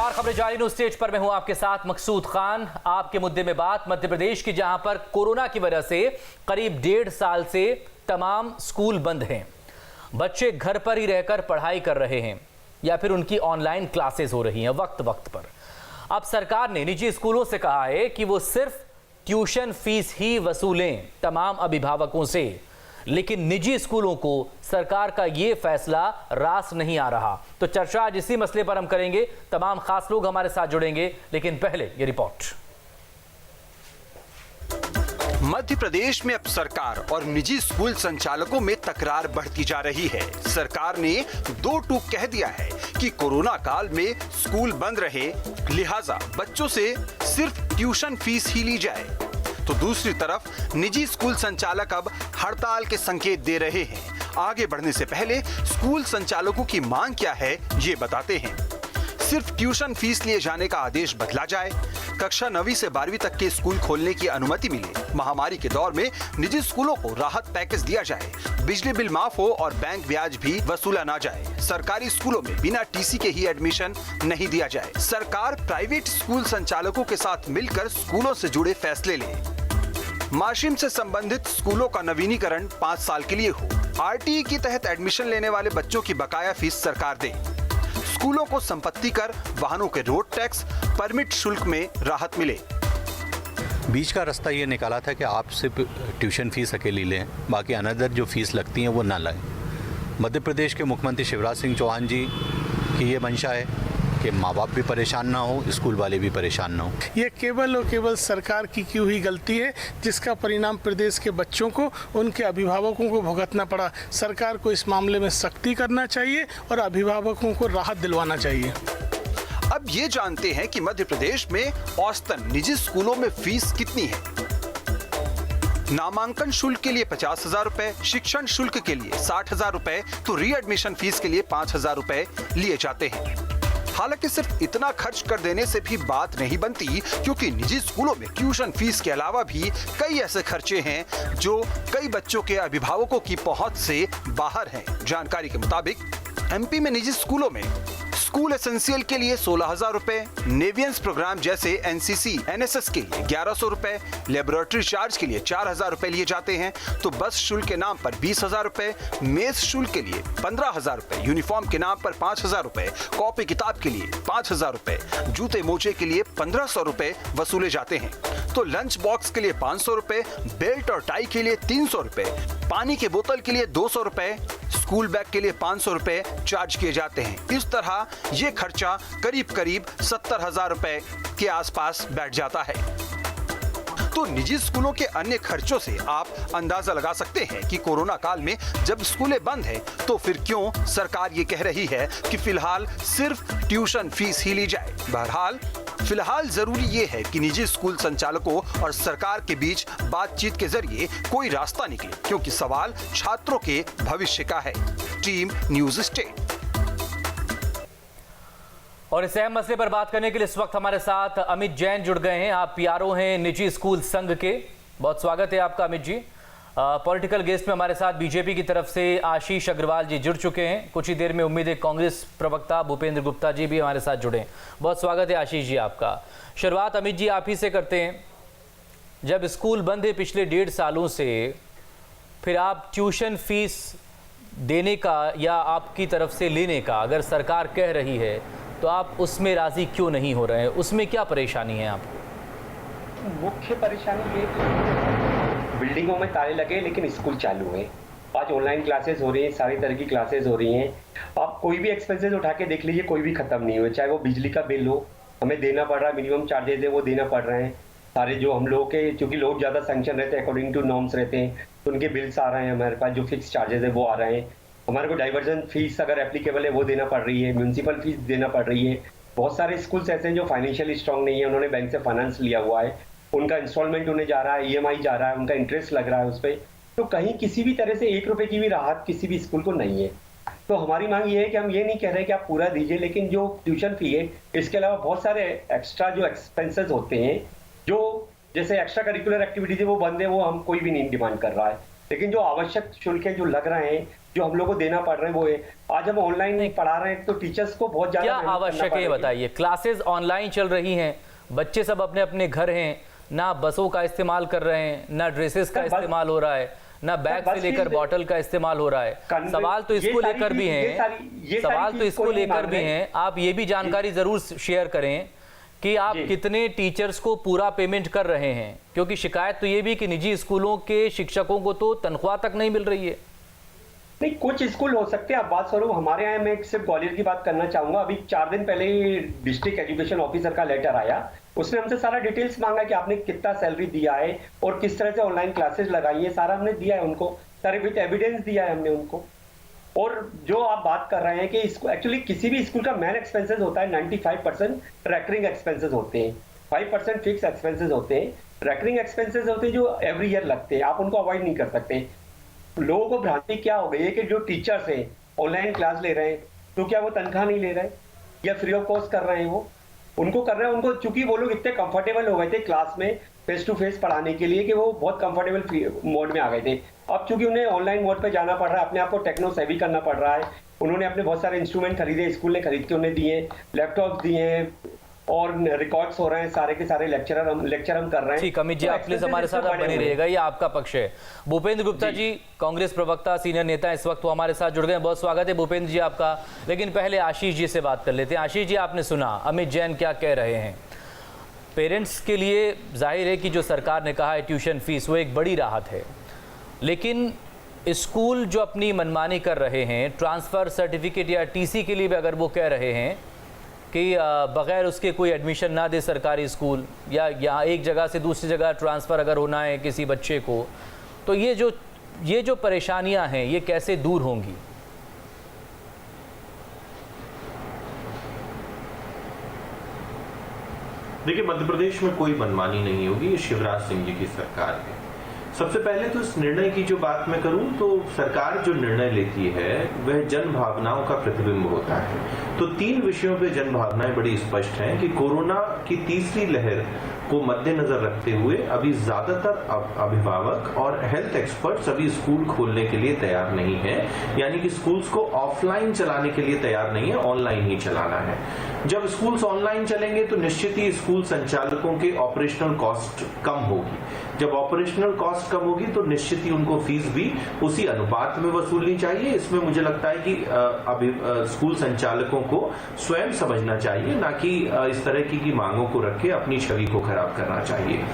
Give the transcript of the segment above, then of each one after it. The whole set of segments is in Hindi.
नमस्कार, खबरें जारी न्यूज स्टेज पर मैं हूं आपके साथ मकसूद खान। आपके मुद्दे में बात मध्य प्रदेश की, जहां पर कोरोना की वजह से करीब 1.5 साल से तमाम स्कूल बंद हैं। बच्चे घर पर ही रहकर पढ़ाई कर रहे हैं या फिर उनकी ऑनलाइन क्लासेस हो रही हैं वक्त वक्त पर। अब सरकार ने निजी स्कूलों से कहा है कि वो सिर्फ ट्यूशन फीस ही वसूलें तमाम अभिभावकों से, लेकिन निजी स्कूलों को सरकार का ये फैसला रास नहीं आ रहा। तो चर्चा आज इसी मसले पर हम करेंगे। तमाम खास लोग हमारे साथ जुड़ेंगे, लेकिन पहले ये रिपोर्ट। मध्य प्रदेश में अब सरकार और निजी स्कूल संचालकों में तकरार बढ़ती जा रही है। सरकार ने दो टूक कह दिया है कि कोरोना काल में स्कूल बंद रहे, लिहाजा बच्चों से सिर्फ ट्यूशन फीस ही ली जाए। तो दूसरी तरफ निजी स्कूल संचालक अब हड़ताल के संकेत दे रहे हैं। आगे बढ़ने से पहले स्कूल संचालकों की मांग क्या है, ये बताते हैं। सिर्फ ट्यूशन फीस लिए जाने का आदेश बदला जाए, कक्षा 9वीं से 12वीं तक के स्कूल खोलने की अनुमति मिले, महामारी के दौर में निजी स्कूलों को राहत पैकेज दिया जाए, बिजली बिल माफ हो और बैंक ब्याज भी वसूला ना जाए, सरकारी स्कूलों में बिना टीसी के ही एडमिशन नहीं दिया जाए, सरकार प्राइवेट स्कूल संचालकों के साथ मिलकर स्कूलों से जुड़े फैसले ले, माशिम से संबंधित स्कूलों का नवीनीकरण 5 साल के लिए हो, आरटीई के तहत एडमिशन लेने वाले बच्चों की बकाया फीस सरकार दे, स्कूलों को संपत्ति कर, वाहनों के रोड टैक्स, परमिट शुल्क में राहत मिले। बीच का रास्ता ये निकाला था कि आप सिर्फ ट्यूशन फीस अकेली लें, बाकी अनदर जो फीस लगती है वो ना लाएं। मध्य प्रदेश के मुख्यमंत्री शिवराज सिंह चौहान जी की ये मंशा है कि माँ बाप भी परेशान ना हो, स्कूल वाले भी परेशान ना हो। ये केवल और केवल सरकार की हुई गलती है, जिसका परिणाम प्रदेश के बच्चों को, उनके अभिभावकों को भुगतना पड़ा। सरकार को इस मामले में सख्ती करना चाहिए और अभिभावकों को राहत दिलवाना चाहिए। अब ये जानते हैं कि मध्य प्रदेश में औसतन निजी स्कूलों में फीस कितनी है। नामांकन शुल्क के लिए 50,000 रुपए, शिक्षण शुल्क के लिए 60,000 रुपए, तो रीएडमिशन फीस के लिए 5,000 रुपए लिए जाते हैं। हालांकि सिर्फ इतना खर्च कर देने से भी बात नहीं बनती, क्योंकि निजी स्कूलों में ट्यूशन फीस के अलावा भी कई ऐसे खर्चे हैं जो कई बच्चों के अभिभावकों की पहुंच से बाहर हैं। जानकारी के मुताबिक एमपी में निजी स्कूलों में स्कूल एसेंशियल के लिए 16,000 रुपए, नेवियंस प्रोग्राम जैसे एनसीसी, एनएसएस के लिए 1,100 रुपए, लेबोरेटरी चार्ज के लिए 4,000 रुपए लिए जाते हैं, तो बस शुल्क के नाम पर 20,000 रुपए, मेस शुल्क के लिए 15,000 रुपए, यूनिफॉर्म के नाम पर 5,000 रुपए, कॉपी किताब के लिए 5,000 रुपए, जूते मोजे के लिए 1,500 रुपए वसूले जाते हैं, तो लंच बॉक्स के लिए 500 रुपए, बेल्ट और टाई के लिए 300 रुपए, पानी के बोतल के लिए 200 रुपए, स्कूल बैग के लिए 500 रुपए चार्ज किए जाते हैं। इस तरह ये खर्चा करीब करीब 70,000 रुपए के आसपास बैठ जाता है। तो निजी स्कूलों के अन्य खर्चों से आप अंदाजा लगा सकते हैं कि कोरोना काल में जब स्कूलें बंद हैं, तो फिर क्यों सरकार ये कह रही है कि फिलहाल सिर्फ ट्यूशन फीस ही ली जाए। बहरहाल फिलहाल जरूरी ये है कि निजी स्कूल संचालकों और सरकार के बीच बातचीत के जरिए कोई रास्ता निकले, क्योंकि सवाल छात्रों के भविष्य का है। Team news state. और इस अहम मसले पर बात करने के लिए इस वक्त हमारे साथ अमित जैन जुड़ गए हैं। आप पीआरओ हैं निजी स्कूल संघ के। बहुत स्वागत है आपका अमित जी। पॉलिटिकल गेस्ट में हमारे साथ बीजेपी की तरफ से आशीष अग्रवाल जी जुड़ चुके हैं। कुछ ही देर में उम्मीद है कांग्रेस प्रवक्ता भूपेंद्र गुप्ता जी भी हमारे साथ जुड़े। बहुत स्वागत है आशीष जी आपका। शुरुआत अमित जी आप ही से करते हैं। जब स्कूल बंद है पिछले 1.5 सालों से, फिर आप ट्यूशन फीस देने का या आपकी तरफ से लेने का अगर सरकार कह रही है, तो आप उसमें राजी क्यों नहीं हो रहे हैं? उसमें क्या परेशानी है आपको? मुख्य परेशानी ये बिल्डिंगों में ताले लगे लेकिन स्कूल चालू है। आज ऑनलाइन क्लासेस हो रही हैं, सारी तरह की क्लासेस हो रही हैं। आप कोई भी एक्सपेंसेस उठा के देख लीजिए, कोई भी खत्म नहीं हुए। चाहे वो बिजली का बिल हो, हमें देना पड़ रहा है, मिनिमम चार्जेस है वो देना पड़ रहे हैं। सारे जो हम लोगों के, क्योंकि लोग ज़्यादा सैंक्शन रहते हैं, अकॉर्डिंग टू नॉर्म्स रहते हैं, तो उनके बिल्स आ रहे हैं हमारे पास, जो फिक्स चार्जेस है वो आ रहे हैं। हमारे को डाइवर्जन फीस अगर एप्लीकेबल है वो देना पड़ रही है, म्यूनसिपल फीस देना पड़ रही है। बहुत सारे स्कूल्स ऐसे हैं जो फाइनेंशियली स्ट्रांग नहीं है, उन्होंने बैंक से फाइनेंस लिया हुआ है, उनका इंस्टॉलमेंट उन्हें जा रहा है, ईएमआई जा रहा है, उनका इंटरेस्ट लग रहा है उस पर। तो कहीं किसी भी तरह से 1 रुपए की भी राहत किसी भी स्कूल को नहीं है। तो हमारी मांग ये है कि हम ये नहीं कह रहे कि आप पूरा दीजिए, लेकिन जो ट्यूशन फी है, इसके अलावा बहुत सारे एक्स्ट्रा जो एक्सपेंसेस होते हैं, जो जैसे एक्स्ट्रा करिकुलर एक्टिविटीज है वो बंद है, वो हम कोई भी नहीं डिमांड कर रहा है, लेकिन जो आवश्यक शुल्क है जो लग रहे हैं, जो हम लोग को देना पड़ रहा है वो है। आज हम ऑनलाइन पढ़ा रहे हैं तो टीचर्स को बहुत ज्यादा क्या मेहनत करना आवश्यक है ये पड़ रही बताइए। क्लासेस ऑनलाइन चल रही हैं, बच्चे सब अपने अपने घर हैं, ना बसों का इस्तेमाल कर रहे हैं, ना ड्रेसेस का इस्तेमाल हो रहा है, ना बैग से लेकर बॉटल का इस्तेमाल हो रहा है। सवाल तो इसको लेकर भी हैं, सवाल तो इसको लेकर भी हैं। आप ये भी जानकारी जरूर शेयर करें कि आप कितने टीचर्स को पूरा पेमेंट कर रहे हैं, क्योंकि शिकायत तो ये भी कि निजी स्कूलों के शिक्षकों को तो तनख्वाह तक नहीं मिल रही है। नहीं, कुछ स्कूल हो सकते हैं। आप बात करो, हमारे यहाँ मैं सिर्फ ग्वालियर की बात करना चाहूंगा। अभी 4 दिन पहले ही डिस्ट्रिक्ट एजुकेशन ऑफिसर का लेटर आया, उसने हमसे सारा डिटेल्स मांगा कि आपने कितना सैलरी दिया है और किस तरह से ऑनलाइन क्लासेस लगाई है, सारा हमने दिया है उनको, सारे विद एविडेंस दिया है हमने उनको। और जो आप बात कर रहे हैं कि एक्चुअली किसी भी स्कूल का मेन एक्सपेंसेस होता है 95% रेकरिंग एक्सपेंसेस होते हैं, 5% फिक्स एक्सपेंसेस होते हैं, रेकरिंग एक्सपेंसेस होते हैं जो एवरी ईयर लगते हैं, आप उनको अवॉइड नहीं कर सकते। लोगों को भ्रांति क्या हो गई है कि जो टीचर्स हैं ऑनलाइन क्लास ले रहे हैं तो क्या वो तनख्वाह नहीं ले रहे या फ्री ऑफ कॉस्ट कर रहे हैं, वो उनको कर रहे हैं। उनको चूंकि वो लोग इतने कंफर्टेबल हो गए थे क्लास में फेस टू फेस पढ़ाने के लिए कि वो बहुत कंफर्टेबल मोड में आ गए थे। अब चूंकि उन्हें ऑनलाइन मोड पे जाना पड़ रहा है, अपने आप को टेक्नो सेवी करना पड़ रहा है, उन्होंने अपने बहुत सारे इंस्ट्रूमेंट खरीदे, स्कूल ने खरीद के उन्हें दिए, लैपटॉप दिए और रिकॉर्ड्स हो रहे हैं, सारे के सारे लेक्चर हम कर रहे हैं। ठीक, अमित जी आप प्लीज हमारे साथ बने रहिएगा, ये आपका पक्ष है। भूपेंद्र गुप्ता जी, कांग्रेस प्रवक्ता, सीनियर नेता, इस वक्त वो हमारे साथ जुड़ गए हैं। बहुत स्वागत है भूपेंद्र जी आपका। लेकिन पहले आशीष जी से बात कर लेते हैं। आशीष जी, आपने सुना अमित जैन क्या कह रहे हैं। पेरेंट्स के लिए जाहिर है कि जो सरकार ने कहा है ट्यूशन फीस, वो एक बड़ी राहत है, लेकिन स्कूल जो अपनी मनमानी कर रहे हैं, ट्रांसफ़र सर्टिफिकेट या टीसी के लिए भी अगर वो कह रहे हैं कि बग़ैर उसके कोई एडमिशन ना दे सरकारी स्कूल, या यहाँ एक जगह से दूसरी जगह ट्रांसफ़र अगर होना है किसी बच्चे को, तो ये जो परेशानियां हैं ये कैसे दूर होंगी? देखिए, मध्य प्रदेश में कोई मनमानी नहीं होगी, ये शिवराज सिंह जी की सरकार है। सबसे पहले तो इस निर्णय की जो बात मैं करूं तो सरकार जो निर्णय लेती है वह जन भावनाओं का प्रतिबिंब होता है। तो 3 विषयों पे जन भावनाएं बड़ी स्पष्ट हैं कि कोरोना की तीसरी लहर को मद्देनजर रखते हुए अभी ज्यादातर अभिभावक और हेल्थ एक्सपर्ट्स अभी स्कूल खोलने के लिए तैयार नहीं है, यानी कि स्कूल्स को ऑफलाइन चलाने के लिए तैयार नहीं है, ऑनलाइन ही चलाना है। जब स्कूल्स ऑनलाइन चलेंगे तो निश्चित ही स्कूल संचालकों के ऑपरेशनल कॉस्ट कम होगी। जब ऑपरेशनल कॉस्ट कम होगी तो निश्चित ही उनको फीस भी उसी अनुपात में वसूलनी चाहिए। इसमें मुझे लगता है कि अभी स्कूल संचालकों को स्वयं समझना चाहिए, ना कि इस तरह की मांगों को रख के अपनी छवि को खराब करना चाहिए।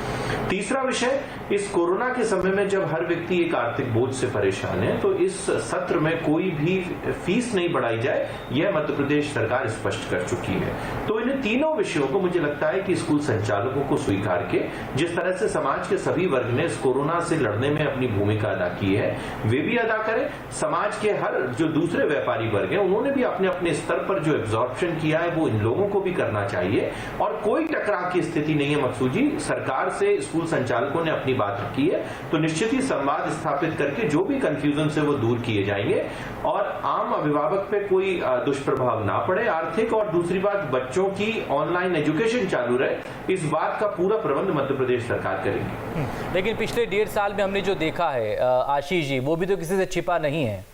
तीसरा विषय, इस कोरोना के समय में जब हर व्यक्ति एक आर्थिक बोझ से परेशान है तो इस सत्र में कोई भी फीस नहीं बढ़ाई जाए, यह मध्य प्रदेश सरकार स्पष्ट कर चुकी है। तो इन तीनों विषयों को मुझे लगता है कि स्कूल संचालकों को स्वीकार के, जिस तरह से समाज के सभी वर्ग ने इस कोरोना से लड़ने में अपनी भूमिका अदा की है, वे भी अदा करें। समाज के हर जो दूसरे व्यापारी वर्ग हैं उन्होंने भी अपने अपने स्तर पर जो एब्जॉर्प्शन किया है वो इन लोगों को भी करना चाहिए। और कोई टकराव की स्थिति नहीं है मकसूद जी, सरकार से स्कूल संचालकों ने अपनी बात रखी है तो निश्चित ही संवाद स्थापित करके जो भी कंफ्यूजन से वो दूर किए जाएंगे और आम अभिभावक पे कोई दुष्प्रभाव ना पड़े आर्थिक। और दूसरी बात, बच्चों की ऑनलाइन एजुकेशन चालू रहे, इस बात का पूरा प्रबंध मध्य प्रदेश सरकार करेगी। लेकिन पिछले 1.5 साल में हमने जो देखा है आशीष जी, वो भी तो किसी से छिपा नहीं है।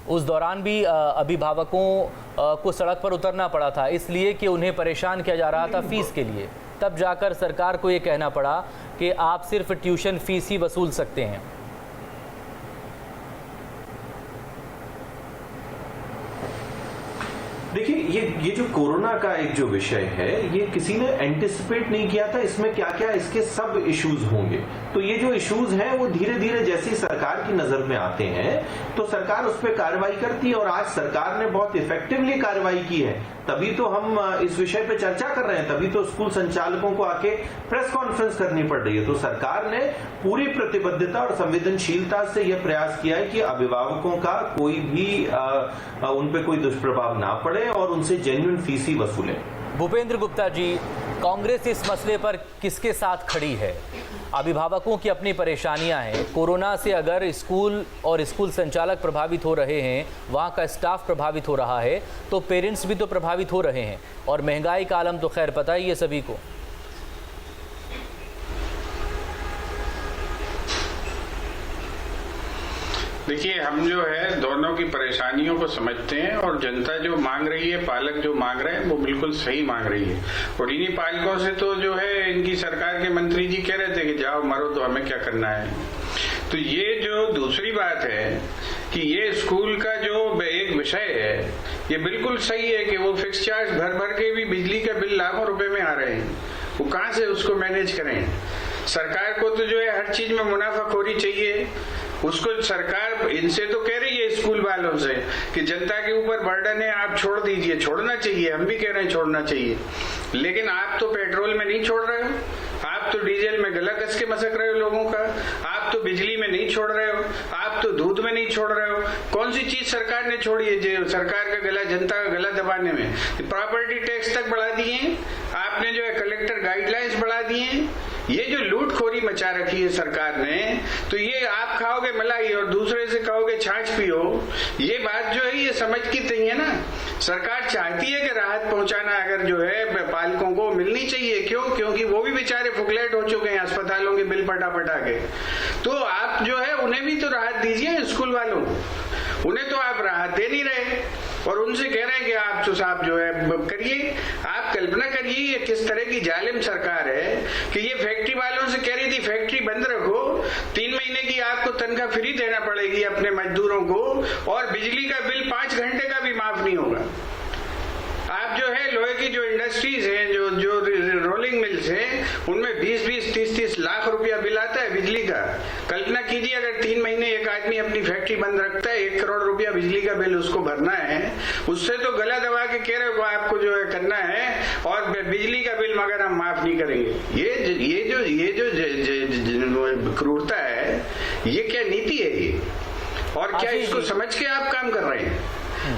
उस दौरान भी अभिभावकों को सड़क पर उतरना पड़ा था इसलिए कि उन्हें परेशान किया जा रहा था फीस के लिए। तब जाकर सरकार को ये कहना पड़ा कि आप सिर्फ ट्यूशन फीस ही वसूल सकते हैं। देखिए, ये जो कोरोना का एक जो विषय है, ये किसी ने एंटिसिपेट नहीं किया था इसमें क्या क्या इसके सब इश्यूज होंगे। तो ये जो इश्यूज हैं वो धीरे धीरे जैसे सरकार की नजर में आते हैं तो सरकार उस पर कार्रवाई करती है। और आज सरकार ने बहुत इफेक्टिवली कार्रवाई की है, तभी तो हम इस विषय पे चर्चा कर रहे हैं, तभी तो स्कूल संचालकों को आके प्रेस कॉन्फ्रेंस करनी पड़ रही है। तो सरकार ने पूरी प्रतिबद्धता और संवेदनशीलता से यह प्रयास किया है कि अभिभावकों का कोई भी उन पे कोई दुष्प्रभाव ना पड़े और उनसे जेन्युइन फीस ही वसूले। भूपेंद्र गुप्ता जी, कांग्रेस इस मसले पर किसके साथ खड़ी है? अभिभावकों की अपनी परेशानियां हैं। कोरोना से अगर स्कूल और स्कूल संचालक प्रभावित हो रहे हैं, वहां का स्टाफ प्रभावित हो रहा है, तो पेरेंट्स भी तो प्रभावित हो रहे हैं। और महंगाई का आलम तो खैर पता ही है सभी को। देखिए, हम जो है दोनों की परेशानियों को समझते हैं और जनता जो मांग रही है, पालक जो मांग रहे हैं वो बिल्कुल सही मांग रही है। और इन्हीं पालकों से तो जो है इनकी सरकार के मंत्री जी कह रहे थे कि जाओ मरो तो हमें क्या करना है। तो ये जो दूसरी बात है कि ये स्कूल का जो एक विषय है ये बिल्कुल सही है कि वो फिक्स चार्ज भर भर के भी बिजली का बिल लाखों रुपए में आ रहे हैं, वो कहाँ से उसको मैनेज करें। सरकार को तो जो है हर चीज में मुनाफाखोरी चाहिए। उसको सरकार इनसे तो कह रही है स्कूल वालों से कि जनता के ऊपर बर्डन है, आप छोड़ दीजिए। छोड़ना चाहिए, हम भी कह रहे हैं छोड़ना चाहिए, लेकिन आप तो पेट्रोल में नहीं छोड़ रहे हो, आप तो डीजल में गला कस के मसक रहे हो लोगों का, आप तो बिजली में नहीं छोड़ रहे हो, आप तो दूध में नहीं छोड़ रहे हो। कौन सी चीज सरकार ने छोड़ी है जो सरकार का गला, जनता का गला दबाने में? प्रॉपर्टी टैक्स तक बढ़ा दिए आपने, जो है कलेक्टर गाइडलाइंस बढ़ा दिए। ये जो लूटखोरी मचा रखी है सरकार ने, तो ये आप खाओगे मलाई और दूसरे से कहोगे छाछ पियो, ये बात जो है ये समझ की नहीं है ना। सरकार चाहती है कि राहत पहुंचाना अगर जो है पालकों को मिलनी चाहिए। क्यों? क्योंकि वो भी बेचारे फुकलेट हो चुके हैं अस्पतालों के बिल पटा पटा के। तो आप जो है उन्हें भी तो राहत दीजिए, स्कूल वालों को, उन्हें तो आप राहत दे नहीं रहे और उनसे कह रहे हैं कि आप तो साहब जो है करिए। आप कल्पना करिए ये किस तरह की जालिम सरकार है कि ये फैक्ट्री वालों से कह रही थी फैक्ट्री बंद रखो, 3 महीने की आपको तनख्वाह फ्री देना पड़ेगी अपने मजदूरों को और बिजली का बिल 5 घंटे का भी माफ नहीं होगा। आप जो है लोहे की जो इंडस्ट्रीज हैं, जो रोलिंग मिल्स हैं, उनमें 20-20, 30-30 लाख रुपया बिल आता है बिजली का। कल्पना कीजिए अगर 3 महीने एक आदमी अपनी फैक्ट्री बंद रखता है, 1 करोड़ रुपया बिजली का बिल उसको भरना है। उससे तो गला दबा के कह रहे हो आपको जो है करना है और बिजली का बिल मगर हम माफ नहीं करेंगे। ये जो क्रूरता है, ये क्या नीति है ये? और क्या इसको समझ के आप काम कर रहे हैं?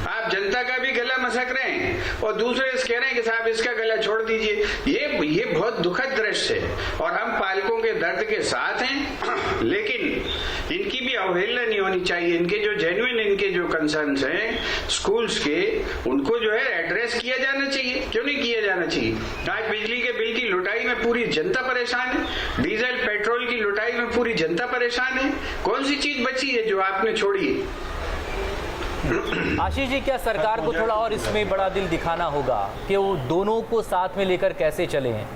आप जनता का भी गला मसक रहे हैं और दूसरे कह रहे हैं कि साहब इसका गला छोड़ दीजिए। ये बहुत दुखद दृश्य है और हम पालकों के दर्द के साथ हैं, लेकिन इनकी भी अवहेलना नहीं होनी चाहिए। इनके जो जेन्युइन इनके जो कंसर्न्स हैं स्कूल्स के, उनको जो है एड्रेस किया जाना चाहिए। क्यों नहीं किया जाना चाहिए? आज बिजली के बिल की लुटाई में पूरी जनता परेशान है, डीजल पेट्रोल की लुटाई में पूरी जनता परेशान है। कौन सी चीज बची है जो आपने छोड़ी है? आशीष जी, क्या सरकार को थोड़ा और इसमें बड़ा दिल दिखाना होगा कि वो दोनों को साथ में लेकर कैसे चले हैं?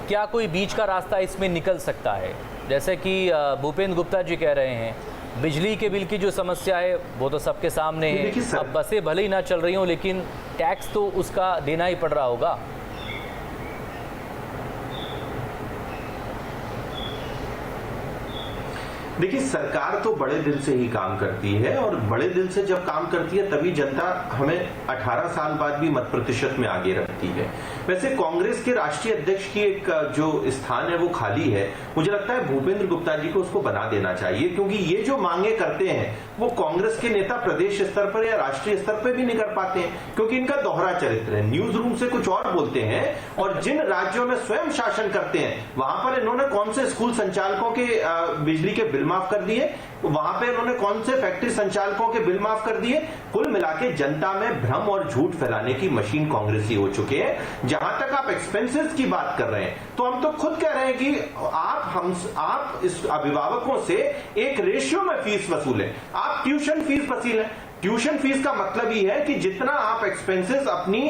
क्या कोई बीच का रास्ता इसमें निकल सकता है? जैसे कि भूपेंद्र गुप्ता जी कह रहे हैं, बिजली के बिल की जो समस्या है वो तो सबके सामने है। अब बसें भले ही ना चल रही हों लेकिन टैक्स तो उसका देना ही पड़ रहा होगा। देखिए, सरकार तो बड़े दिल से ही काम करती है और बड़े दिल से जब काम करती है तभी जनता हमें 18 साल बाद भी मत प्रतिशत में आगे रखती है। वैसे कांग्रेस के राष्ट्रीय अध्यक्ष की एक जो स्थान है वो खाली है। मुझे लगता है भूपेंद्र गुप्ता जी को उसको बना देना चाहिए, क्योंकि ये जो मांगे करते हैं वो कांग्रेस के नेता प्रदेश स्तर पर या राष्ट्रीय स्तर पर भी नहीं कर पाते हैं, क्योंकि इनका दोहरा चरित्र है। न्यूज रूम से कुछ और बोलते हैं और जिन राज्यों में स्वयं शासन करते हैं वहां पर इन्होंने कौन से स्कूल संचालकों के बिजली के बिल माफ कर दिए, वहां पे उन्होंने कौन से फैक्ट्री संचालकों के बिल माफ कर दिए। कुल मिलाके जनता में भ्रम और झूठ फैलाने की मशीन कांग्रेसी हो चुके हैं। जहां तक आप एक्सपेंसेस की बात कर रहे हैं तो हम तो खुद कह रहे हैं कि आप इस अभिभावकों से एक रेशियो में फीस वसूलें। आप ट्यूशन फीस वसूलें। ट्यूशन फीस का मतलब ही है कि जितना आप एक्सपेंसेस अपनी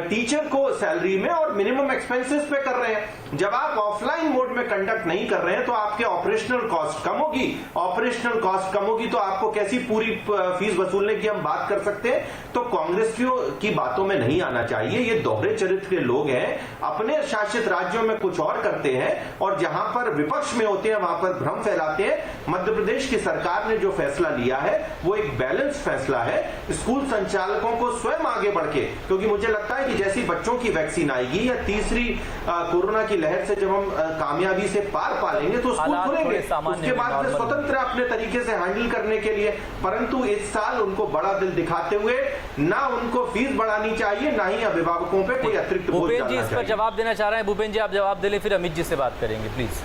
टीचर को सैलरी में और मिनिमम एक्सपेंसेस पे कर रहे हैं, जब आप ऑफलाइन मोड में कंडक्ट नहीं कर रहे हैं तो आपके ऑपरेशनल कॉस्ट कम होगी। ऑपरेशनल कॉस्ट कम होगी तो आपको कैसी पूरी फीस वसूलने की हम बात कर सकते हैं? तो कांग्रेस की बातों में नहीं आना चाहिए। ये दोहरे चरित्र के लोग हैं, अपने शासित राज्यों में कुछ और करते हैं और जहां पर विपक्ष में होते हैं वहां पर भ्रम फैलाते हैं। मध्य प्रदेश की सरकार ने जो फैसला लिया है वो एक बैलेंस फैसला है। स्कूल संचालकों को स्वयं आगे बढ़ के, क्योंकि मुझे लगता है कि जैसी बच्चों की वैक्सीन आएगी या तीसरी कोरोना की लहर से जब हम कामयाबी से पार पा लेंगे तो स्कूल खुलेंगे, उसके बाद वे स्वतंत्र अपने तरीके से हैंडल करने के लिए। परंतु इस साल उनको बड़ा दिल दिखाते हुए ना उनको फीस बढ़ानी चाहिए, ना ही अभिभावकों पे कोई अतिरिक्त बोझ डालना चाहिए। भूपेंद्र जी इस पर जवाब देना चाह रहे हैं। भूपेंद्र जी आप जवाब दे लें, फिर अमित जी से बात करेंगे प्लीज।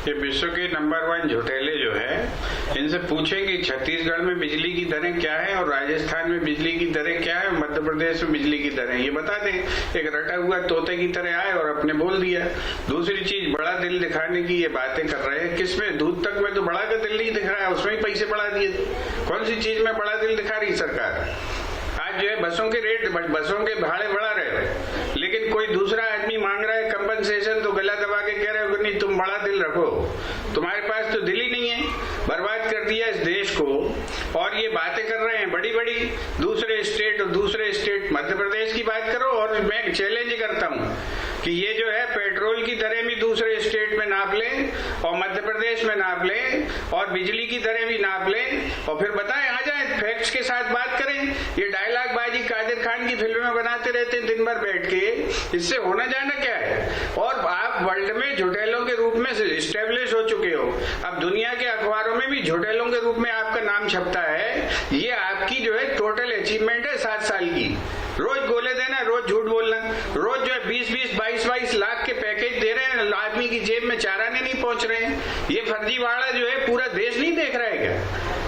कि विश्व के नंबर 1 झोटेले जो है, इनसे पूछें कि छत्तीसगढ़ में बिजली की दरें क्या है और राजस्थान में बिजली की दरें क्या है, मध्य प्रदेश में बिजली की दरें, ये बता दें। एक रटा हुआ तोते की तरह आए और अपने बोल दिया। दूसरी चीज, बड़ा दिल दिखाने की ये बातें कर रहे हैं, किसमें? दूध तक में तो बड़ा का दिल नहीं दिख रहा है, उसमें ही पैसे बढ़ा दिए। कौन सी चीज में बड़ा दिल दिखा रही सरकार? आज जो है बसों के रेट, बसों के भाड़े बढ़ा रहे हैं, लेकिन कोई दूसरा आदमी मांग रहा है कंपनसेशन तो गला दबा के कह रहे हो कि नहीं तुम बड़ा दिल रखो, तुम्हारे पास तो दिल ही नहीं है। बर्बाद कर दिया इस देश को। और ये बातें कर रहे हैं बड़ी बड़ी, दूसरे स्टेट मध्य प्रदेश की बात करो, और मैं चैलेंज करता हूँ कि ये जो है पेट्रोल की दरें भी दूसरे स्टेट में नाप लें और मध्य प्रदेश में नाप लें और बिजली की दरें भी नाप लें और फिर बताएं, आ जाए फैक्ट्स के साथ बात करें। ये डायलॉग बाजी कादिर खान की फिल्में बनाते रहते हैं दिन भर बैठ के, इससे होना जाना क्या है? और आप वर्ल्ड में झोटेलों के रूप में इस्टेब्लिश हो चुके हो। अब दुनिया के अखबारों में भी झोटेलों के रूप में आपका नाम छपता है। ये आपकी जो है टोटल अचीवमेंट है 7 साल की। रोज गोले देना, रोज झूठ बोलना, रोज जो है 20-20, 22-22 लाख के पैकेज दे रहे हैं, आदमी की जेब में 4 आने नहीं पहुंच रहे हैं। ये फर्जीवाड़ा जो है पूरा देश नहीं देख रहा है क्या?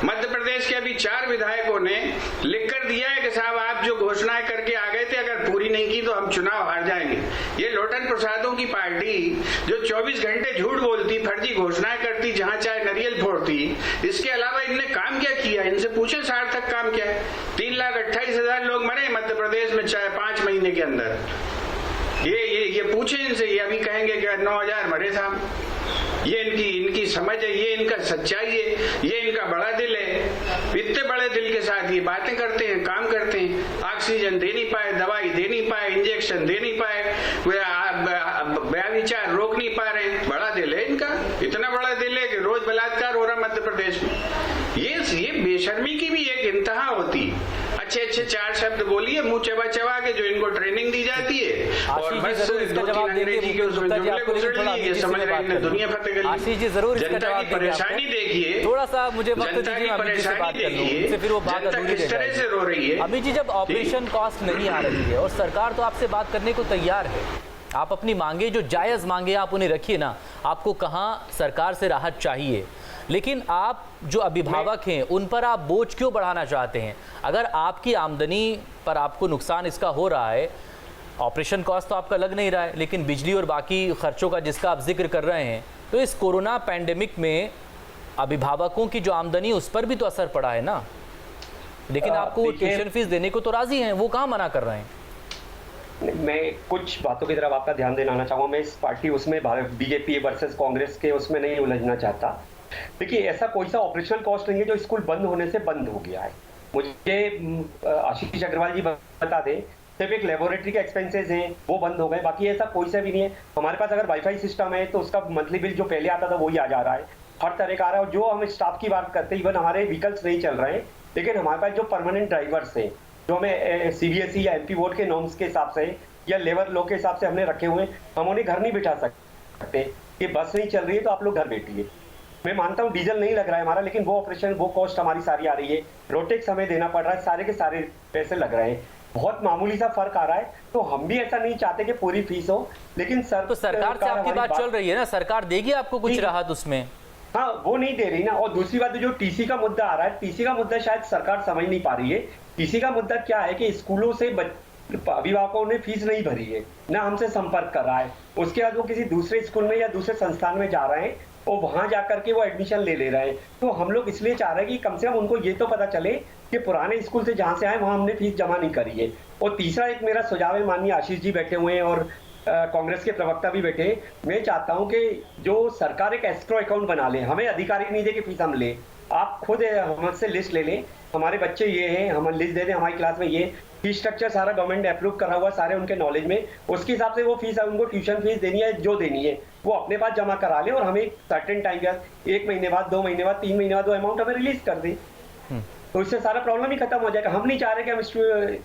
मध्य प्रदेश के अभी 4 विधायकों ने लिख कर दिया है कि साहब आप जो घोषणाएं करके आ गए थे, अगर पूरी नहीं की तो हम चुनाव हार जाएंगे। ये लोटन प्रसादों की पार्टी जो 24 घंटे झूठ बोलती, फर्जी घोषणाएं करती, जहां चाहे नारियल फोड़ती, इसके अलावा इनने काम क्या किया? इनसे पूछे सार्थक काम क्या है? 3,28,000 लोग मरे मध्य प्रदेश में 5 महीने के अंदर। ये पूछे इनसे, ये अभी कहेंगे कि 9,000 मरे साहब। ये इनकी समझ है, ये इनका सच्चाई है, ये इनका बड़ा दिल है। इतने बड़े दिल के साथ ये बातें करते हैं, काम करते हैं। ऑक्सीजन दे नहीं पाए, दवाई दे नहीं पाए, इंजेक्शन दे नहीं पाए, व्याभिचार रोक नहीं पा रहे। बड़ा दिल है इनका, इतना बड़ा दिल है कि रोज बलात्कार हो रहा मध्य प्रदेश में। ये बेशर्मी की भी एक इंतहा होती। अच्छे 4 शब्द बोलिए मुंह चबा के, जो इनको ट्रेनिंग दी जाती है, और बस 2-3 अंग्रेजी के उसमें जुमले गुजर लिए, ये समझ रहे हैं दुनिया फतेह कर ली। आशीष जी जरूर इसका जनता जवाब की देंगे। परेशानी देखिए, थोड़ा सा मुझे वक्त जनता दीजिए, की अमित जी से बात परेशानी कर लूं, देखिए, उनसे फिर वो बात जनता अधूरी किस रह तरह से जाएगी। रो रही है। अमित जी, जब ऑपरेशन कॉस्ट नहीं आ रही है और सरकार तो आपसे बात करने को तैयार है, आप अपनी मांगे जो जायज मांगे आप उन्हें रखिए ना, आपको कहाँ सरकार से राहत चाहिए, लेकिन आप जो अभिभावक हैं उन पर आप बोझ क्यों बढ़ाना चाहते हैं? अगर आपकी आमदनी पर आपको नुकसान इसका हो रहा है, ऑपरेशन कॉस्ट तो आपका लग नहीं रहा है, लेकिन बिजली और बाकी खर्चों का जिसका आप जिक्र कर रहे हैं, तो इस कोरोना पैंडेमिक में अभिभावकों की जो आमदनी उस पर भी तो असर पड़ा है ना। लेकिन आपको ट्यूशन फीस देने को तो राजी हैं, वो कहाँ मना कर रहे हैं? मैं कुछ बातों की तरफ आपका ध्यान दिलाना चाहूँगा। मैं इस पार्टी उसमें बीजेपी वर्सेस कांग्रेस के उसमें नहीं उलझना चाहता। देखिए, ऐसा कोई सा ऑपरेशनल कॉस्ट नहीं है जो स्कूल बंद होने से बंद हो गया है। मुझे आशीष अग्रवाल जी बता दें, सिर्फ एक लेबोरेटरी के एक्सपेंसेस हैं वो बंद हो गए, बाकी ऐसा कोई सा भी नहीं है। हमारे पास अगर वाईफाई सिस्टम है तो उसका मंथली बिल जो पहले आता था वही आ जा रहा है, हर तरह का आ रहा है। और जो हम स्टाफ की बात करते हैं, इवन हमारे व्हीकल्स नहीं चल रहे हैं, लेकिन हमारे पास जो परमानेंट ड्राइवर्स हैं, जो हमें सीबीएसई या एमपी बोर्ड के नॉर्म्स के हिसाब से या लेबर लॉ के हिसाब से हमने रखे हुए, हम उन्हें घर नहीं बिठा सकते। ये बस नहीं चल रही है तो आप लोग घर बैठिए। मैं मानता हूँ डीजल नहीं लग रहा है हमारा, लेकिन वो ऑपरेशन वो कॉस्ट हमारी सारी आ रही है, रोटेक्स हमें देना पड़ रहा है, सारे के सारे पैसे लग रहे हैं, बहुत मामूली सा फर्क आ रहा है। तो हम भी ऐसा नहीं चाहते कि पूरी फीस हो, लेकिन तो सरकार से आपकी बात चल रही है ना, सरकार देगी आपको कुछ राहत उसमें? हाँ, वो नहीं दे रही ना। और दूसरी बात जो टीसी का मुद्दा आ रहा है, टीसी का मुद्दा शायद सरकार समझ नहीं पा रही है। टीसी का मुद्दा क्या है कि स्कूलों से अभिभावकों ने फीस नहीं भरी है, ना हमसे संपर्क कर रहा है, उसके बाद वो किसी दूसरे स्कूल में या दूसरे संस्थान में जा रहे हैं और वहां जाकर के वो एडमिशन ले रहे हैं। तो हम लोग इसलिए चाह रहे हैं कि कम से कम उनको ये तो पता चले कि पुराने स्कूल से जहां से आए वहां हमने फीस जमा नहीं करी है। और तीसरा एक मेरा सुझाव है, माननीय आशीष जी बैठे हुए हैं और कांग्रेस के प्रवक्ता भी बैठे, मैं चाहता हूं कि जो सरकार एक एस्क्रो अकाउंट बना ले, हमें अधिकारी नहीं दे कि फीस हम ले, आप खुद हमसे लिस्ट ले लें, हमारे बच्चे ये हैं, हम लिस्ट दे दें, हमारी क्लास में ये फीस स्ट्रक्चर सारा गवर्नमेंट ने अप्रूव करा हुआ, सारे उनके नॉलेज में, उसके हिसाब से वो फीस उनको ट्यूशन फीस देनी है जो देनी है वो अपने पास जमा करा ले और हमें सर्टेन टाइम बाद 1 महीने बाद 2 महीने बाद 3 महीने बाद वो अमाउंट हमें रिलीज कर दे। तो इससे सारा प्रॉब्लम ही खत्म हो जाएगा। हम नहीं चाह रहे कि हम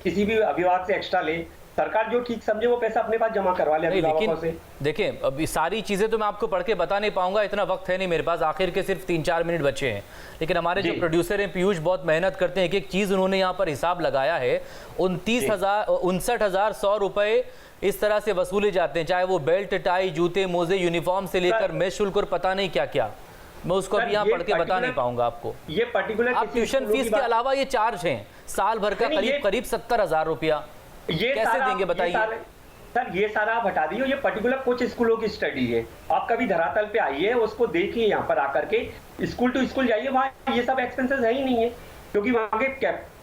किसी भी अभिभावक से एक्स्ट्रा लें, सरकार जो ठीक समझे वो पैसा अपने पास जमा करवा ले नहीं, अभिभावकों से। लेकिन देखें अब ये सारी चीज़ें तो मैं आपको पढ़ के बता नहीं पाऊंगा, इतना वक्त है नहीं मेरे पास, आखिर के सिर्फ 3-4 मिनट बचे हैं। लेकिन हमारे जो प्रोड्यूसर हैं पीयूष बहुत मेहनत करते हैं, एक चीज़ उन्होंने यहाँ पर हिसाब लगाया है, 59,100 रुपये इस तरह से वसूले जाते हैं, चाहे वो बेल्ट, टाई, जूते, मोजे, यूनिफॉर्म से लेकर मेस शुल्क और पता नहीं क्या क्या, मैं उसको अभी यहाँ पढ़ के बता नहीं पाऊंगा आपको। ये पर्टिकुलर आप ट्यूशन फीस के अलावा ये चार्ज हैं साल भर का करीब 70,000 रुपया, कैसे देंगे बताइए? सर ये सारा आप हटा दीजिए, ये पर्टिकुलर कुछ स्कूलों की स्टडी है। आप कभी धरातल पे आइए, उसको देखिए, यहाँ पर आकर के स्कूल टू स्कूल जाइए, वहाँ ये सब एक्सपेंसेस है ही नहीं है, क्योंकि वहाँ के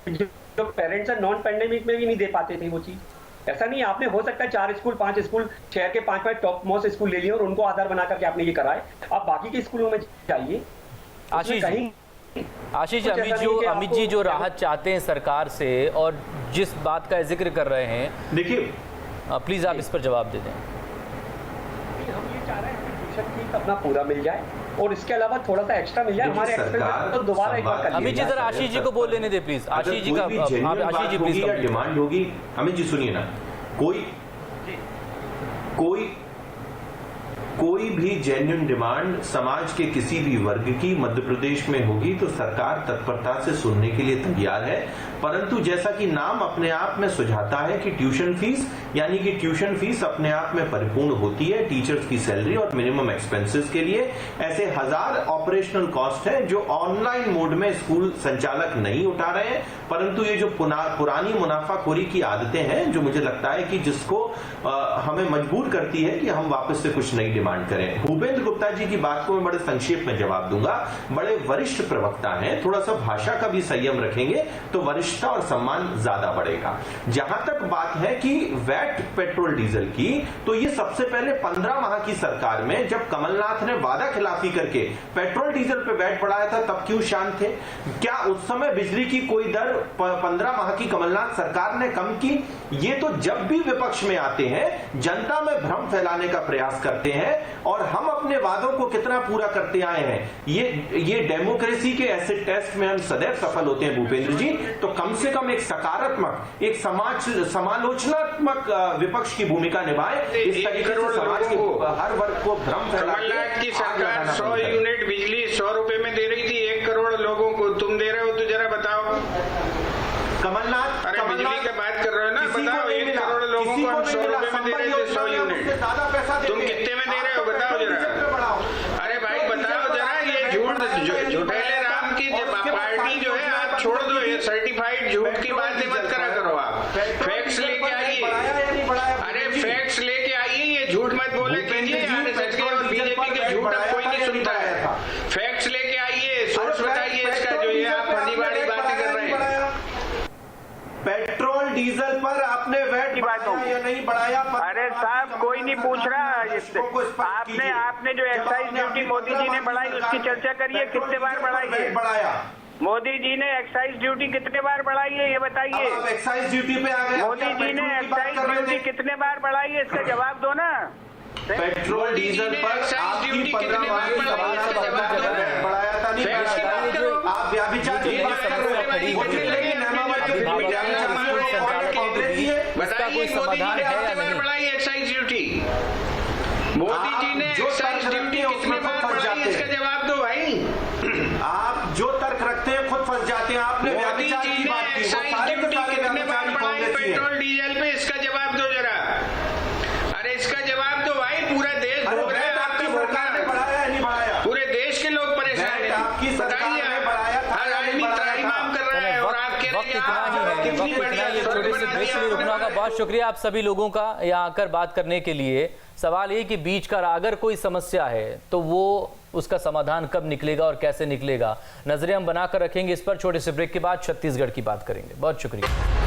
जो पेरेंट्स हैं नॉन पैंडेमिक में भी नहीं दे पाते थे वो चीज। ऐसा नहीं, आपने हो सकता है 4 स्कूल 5 स्कूल शहर के 5 टॉप मोस्ट स्कूल ले लिए और उनको आधार बना करके आपने ये कराए। आप बाकी के स्कूलों में जाइए। आशीष जी, अमित जी जो राहत चाहते हैं सरकार से और जिस बात का जिक्र कर रहे हैं, देखिए प्लीज आप इस पर जवाब दे दें। हम ये चाह रहे हैं कि ट्यूशन फीस अपना पूरा मिल जाए और इसके अलावा थोड़ा सा एक्स्ट्रा मिल जाए हमारे एक्सपेंसेस तो दोबारा एक बार कर अमित जी जरा आशीष जी को बोल लेने दे प्लीज। आशीष जी का आशीष जी प्लीज डिमांड होगी। अमित जी सुनिए ना, कोई भी जेन्युइन डिमांड समाज के किसी भी वर्ग की मध्य प्रदेश में होगी तो सरकार तत्परता से सुनने के लिए तैयार है। परंतु जैसा कि नाम अपने आप में सुझाता है कि ट्यूशन फीस, यानी कि ट्यूशन फीस अपने आप में परिपूर्ण होती है टीचर्स की सैलरी और मिनिमम एक्सपेंसेस के लिए। ऐसे 1000 ऑपरेशनल कॉस्ट है जो ऑनलाइन मोड में स्कूल संचालक नहीं उठा रहे हैं, परंतु ये जो पुरानी मुनाफाखोरी की आदतें हैं जो मुझे लगता है कि जिसको हमें मजबूर करती है कि हम वापस से कुछ नई डिमांड करें। भूपेंद्र गुप्ता जी की बात को मैं बड़े संक्षेप में जवाब दूंगा। बड़े वरिष्ठ प्रवक्ता हैं, थोड़ा सा भाषा का भी संयम रखेंगे तो वरिष्ठता और सम्मान ज्यादा बढ़ेगा। जहां तक बात है कि वैट पेट्रोल डीजल की, तो ये सबसे पहले 15 माह की सरकार में जब कमलनाथ ने वादा खिलाफी करके पेट्रोल डीजल पे वैट बढ़ाया था तब क्यों शांत थे? क्या उस समय बिजली की कोई दर 15 माह की कमलनाथ सरकार ने कम की? ये तो जब भी विपक्ष में आते हैं जनता में भ्रम फैलाने का प्रयास करते हैं और हम अपने वादों को कितना पूरा करते आए हैं। ये डेमोक्रेसी के ऐसे टेस्ट में हम सदैव सफल होते हैं भूपेंद्र जी। तो कम से कम एक सकारात्मक, एक समालोचनात्मक विपक्ष की भूमिका निभाए। इस तरीके से समाज के हर वर्ग को भ्रम कमलनाथ की सरकार 100 यूनिट बिजली 100 रुपए में दे रही थी 1 करोड़ लोगों को, तुम दे रहे हो तो जरा बताओ। कमलनाथ, अरे बिजली की बात कर रहे हो ना, बताओ 1 करोड़ लोगों को हम 100 रुपए में दे रहे थे 100 यूनिट, तुम कितने में दे रहे हो बताओ जरा। अरे भाई बताओ जरा, ये झूठेले राम की पार्टी जो है आप छोड़ दो, ये सर्टिफाइड झूठ की बातें मत करा करो। आप फैक्ट्स लेके आइए, अरे फैक्ट्स लेके आइए, ये झूठ मत बोले कीजिए। आरएसएस के और बीजेपी के झूठ अब कोई नहीं सुनता है। फैक्ट्स लेके आइए, सोर्स बताइए इसका, जो ये आप फर्जीवाड़ी बातें कर रहे हैं। पेट्रोल डीजल पर आपने वैट बढ़ाया या नहीं बढ़ाया? अरे साहब कोई नहीं पूछ रहा। आपने जो एक्साइज ड्यूटी मोदी जी ने बढ़ाई उसकी चर्चा करिए, कितने बार बढ़ाई है? बढ़ाया मोदी जी ने एक्साइज ड्यूटी कितने बार बढ़ाई है ये बताइए। एक्साइज ड्यूटी पे आ गए। मोदी जी ने एक्साइज ड्यूटी कितने बार बढ़ाई है इसका जवाब दो ना। पेट्रोल डीजल पर आपकी 15 माह की बढ़ाया था नहीं? आप व्याभिचार की बात कर रहे हैं, बताइए कोई समाधान है या नहीं? बढ़ाई एक्साइज ड्यूटी मोदी जी ने एक्साइज ड्यूटी कितने बार बढ़ाई इसका जवाब दो भाई। आप जो तर्क रखते हैं खुद फंस जाते हैं। आपने मोदी जी ने एक्साइज ड्यूटी कितने बार बढ़ाई पेट्रोल डीजल पे, इसका जवाब दो जरा। अरे इसका जवाब दो भाई, पूरा देश भोग रहा है आपकी सरकार ने बढ़ाया नहीं बढ़ाया, पूरे देश के लोग परेशान हैं। आपकी सरकार ने बढ़ाया था, हर आदमी त्राहिमाम कर रहा है और आपके वक्त इतना ही है, वक्त इतना ही है। छोटे से ब्रेक के लिए रुकना होगा। बहुत शुक्रिया आप सभी लोगों का यहाँ आकर बात करने के लिए। सवाल ये कि बीच का अगर कोई समस्या है तो वो उसका समाधान कब निकलेगा और कैसे निकलेगा, नजरें हम बनाकर रखेंगे इस पर। छोटे से ब्रेक के बाद छत्तीसगढ़ की बात करेंगे। बहुत शुक्रिया।